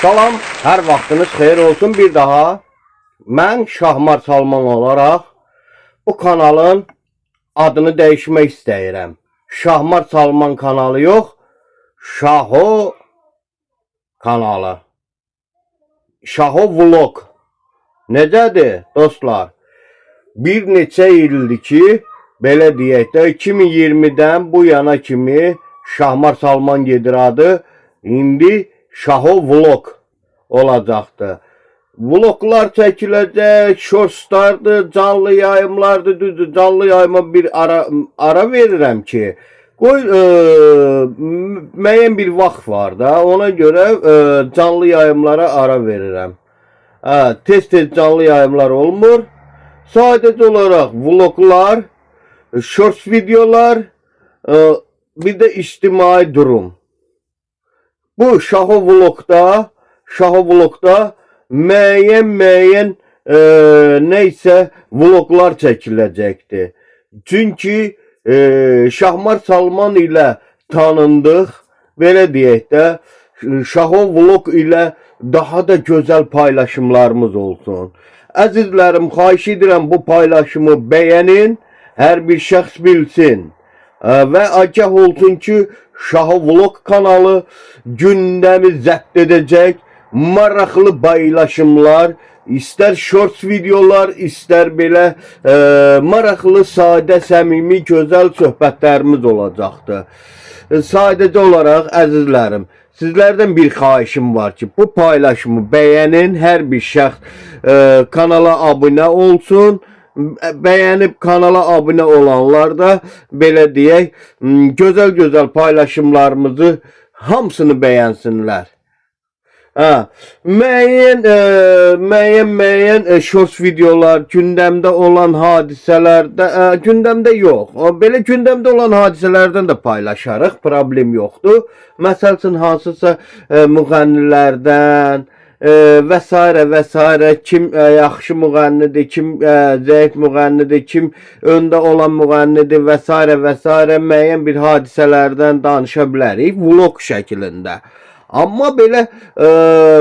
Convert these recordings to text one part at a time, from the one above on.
Salam, hər vaxtınız xeyir olsun bir daha. Mən Şahmar Salman olaraq bu kanalın adını dəyişmək istəyirəm. Şahmar Salman kanalı yox, Şaho kanalı. Şaho Vlog. Necədir dostlar? Bir neçə ildir ki, belə deyək də 2020-dən bu yana kimi Şahmar Salman gedir adı. İndi Şaho Vlog olacaqdı. Vloglar çəkiləcək, shortslardır, canlı yayımlardır, düzdür. Canlı yayıma bir ara verirəm ki, qoy müəyyən bir vaxt var da, ona görə canlı yayımlara ara verirəm. Tez-tez canlı yayımlar olmur. Sadəcə olaraq vloglar, shorts videolar, bir də ictimai durum. Bu Şaho Vlogda müəyyən neysə vloglar çəkiləcəkdir. Çünki Şahmar Salman ilə tanındıq. Belə deyək də, Şaho Vlog ilə daha da gözəl paylaşımlarımız olsun. Əzizlərim, xahiş edirəm bu paylaşımı bəyənin, hər bir şəxs bilsin. Və agah olsun ki, Şaho Vlog kanalı gündəmi zəbt edəcək maraqlı paylaşımlar, istər shorts videolar, istər belə maraqlı, sadə, səmimi, gözəl söhbətlərimiz olacaqdır. Sadəcə olaraq əzizlərim, sizlərdən bir xahişim var ki, bu paylaşımı bəyənin, hər bir şəxs kanala abunə olsun. Bəyənib kanala abunə olanlar da belə deyək, gözəl paylaşımlarımızı hamısını bəyənsinlər. Müəyyən shorts videolar, gündəmdə olan hadisələrdə, gündəmdə yox, belə gündəmdə olan hadisələrdən də paylaşarıq, problem yoxdur. Məsəl üçün hansısa müğənnilərdən və s. Kim yaxşı müğənnidir, kim zəif müğənnidir, kim öndə olan müğənnidir və s. müəyyən bir hadisələrdən danışa bilərik vlog şəklində. Amma belə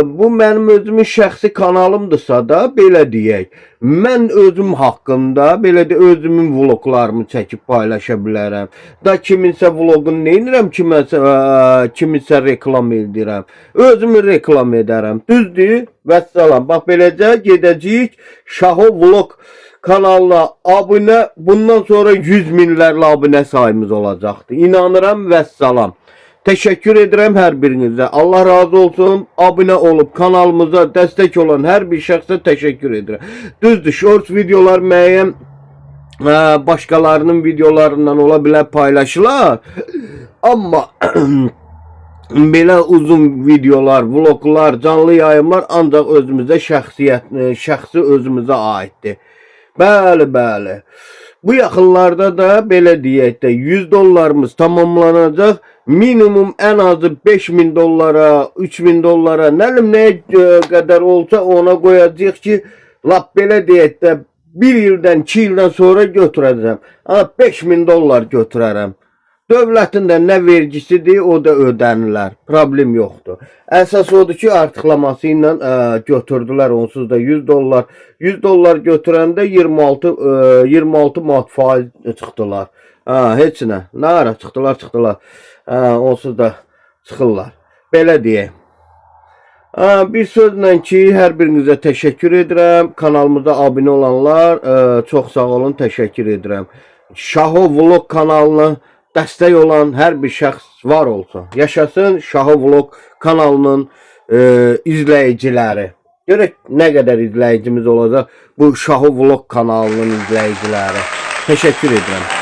bu mənim özümün şəxsi kanalımdırsa da belə deyək, mən özüm haqqında belə də özümün vloglarımı çəkib paylaşa bilərəm. Da kiminsə vloqunu neynirəm, kiminsə reklam edirəm. Özümü reklam edərəm. Düzdür? Vəssalam. Bax beləcə gedəcəyik Şaho Vlog kanalına abunə. Bundan sonra 100 minlərlə abunə sayımız olacaqdır. İnanıram, vəssalam. Təşəkkür edirəm hər birinizə. Allah razı olsun. Abunə olub kanalımıza dəstək olan hər bir şəxsə təşəkkür edirəm. Düzdür, shorts videolar müəyyən başqalarının videolarından ola bilər paylaşılar. Amma belə uzun videolar, vloglar, canlı yayımlar ancaq özümüzə şəxsi özümüzə aiddir. Bəli. Bu yaxınlarda da belə deyək də $100 tamamlanacaq. Minimum ən azı $5.000, $3.000, nəyə qədər olsa ona qoyacaq ki, lap belə deyək də 1 ildən, 2 ildən sonra götürəcəm. $5.000 götürərəm. Dövlətin də nə vergisidir, o da ödənilər. Problem yoxdur. Əsas odur ki, artıqlaması ilə götürdülər, onsuz da $100. $100 götürəndə 26 manat faiz çıxdılar. Heç nə. Nə ara çıxdılar. Onsuz da çıxırlar. Belə deyək. Bir sözlə ki, hər birinizə təşəkkür edirəm. Kanalımıza abunə olanlar çox sağ olun, təşəkkür edirəm. Şaho Vlog kanalına dəstək olan hər bir şəxs var olsun. Yaşasın Şaho Vlog kanalının izləyiciləri. Görək nə qədər izləyicimiz olacaq bu Şaho Vlog kanalının izləyiciləri. Təşəkkür edirəm.